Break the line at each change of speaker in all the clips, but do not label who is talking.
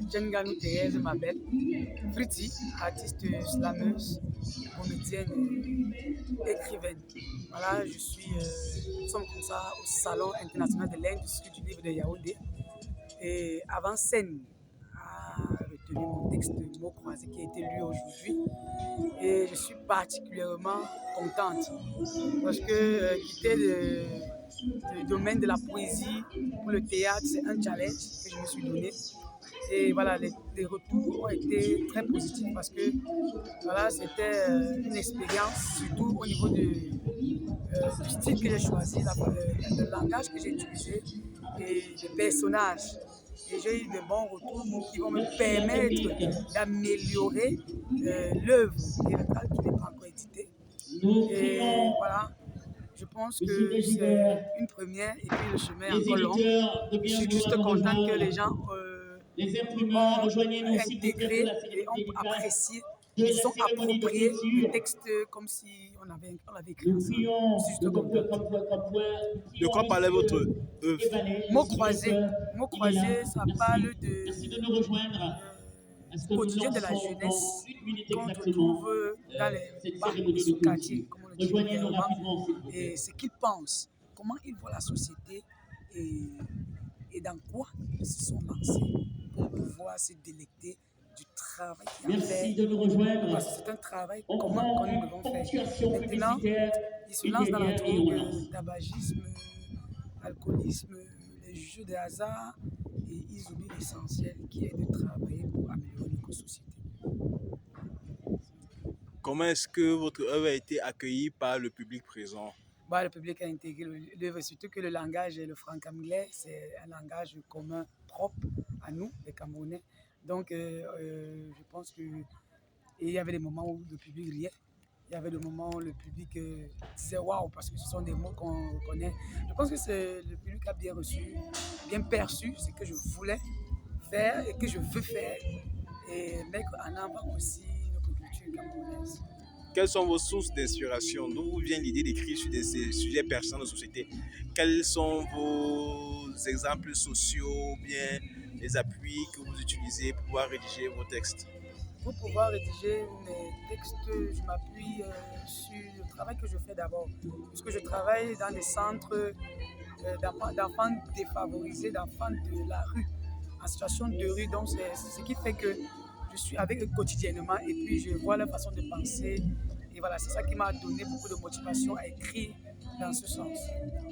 Djenganou Thérèse Mabel, Fritzi, artiste slameuse, comédienne, écrivaine. Voilà, nous sommes comme ça au Salon international de l'industrie du livre de Yaoundé. Et avant scène a retenu mon texte de mots croisés qui a été lu aujourd'hui. Et je suis particulièrement contente parce que quitter le domaine de la poésie pour le théâtre, c'est un challenge que je me suis donné. Et voilà, les retours ont été très positifs parce que voilà, c'était une expérience, surtout au niveau du style que j'ai choisi, le langage que j'ai utilisé et les personnages. Et j'ai eu de bons retours qui vont me permettre d'améliorer l'œuvre théâtrale qui n'est pas encore éditée. Et voilà, je pense que c'est une première et puis le chemin est encore long. Je suis juste contente que les gens ont intégré et ont apprécié et sont appropriés le texte comme si on avait écrit ensemble. Je suis juste contente.
De quoi parlait votre œuvre?
Mots croisés. Mots croisés, ça parle du quotidien de la jeunesse qu'on retrouve dans les bas et sous-quartiers, comme on le dit vulgairement, et ce qu'ils pensent, comment ils voient la société et dans quoi ils se sont lancés pour pouvoir se délecter du travail qu'il y a à faire. Parce que c'est un travail commun que nous devons faire. Maintenant, ils se lancent dans la drogue, tabagisme, alcoolisme, les jeux de hasard, et ils oublient l'essentiel qui est de travailler pour améliorer notre société.
Comment est-ce que votre œuvre a été accueillie par le public présent?
Bah, le public a intégré l'œuvre, surtout que le langage, le franc-anglais, c'est un langage commun propre à nous, les Camerounais. Donc, je pense qu'il y avait des moments où le public riait. Il y avait des moments où le public disait waouh, parce que ce sont des mots qu'on connaît. Je pense que le public a bien reçu, bien perçu ce que je voulais faire et que je veux faire et mettre en avant aussi notre culture camerounaise.
Quelles sont vos sources d'inspiration? D'où vous vient l'idée d'écrire sur des sujets personnels de société? Quels sont vos exemples sociaux ou bien les appuis que vous utilisez pour pouvoir rédiger vos textes?
Pour pouvoir rédiger mes textes, je m'appuie sur le travail que je fais d'abord. Puisque je travaille dans des centres d'enfants défavorisés, d'enfants de la rue, en situation de rue. Donc c'est ce qui fait que je suis avec eux quotidiennement et puis je vois leur façon de penser. Et voilà, c'est ça qui m'a donné beaucoup de motivation à écrire dans ce sens.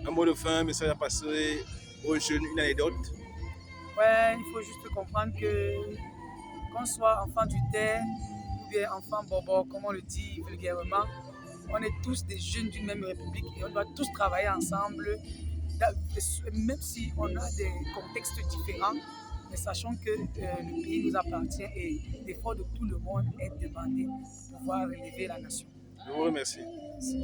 Un mot de fin, un message à passer aux jeunes, une anecdote?
Ouais, il faut juste comprendre que qu'on soit enfant du terre ou bien enfant bobo, comme on le dit vulgairement, on est tous des jeunes d'une même république et on doit tous travailler ensemble, même si on a des contextes différents, mais sachant que le pays nous appartient et l'effort de tout le monde est demandé pour pouvoir relever la nation.
Je vous remercie.
Merci.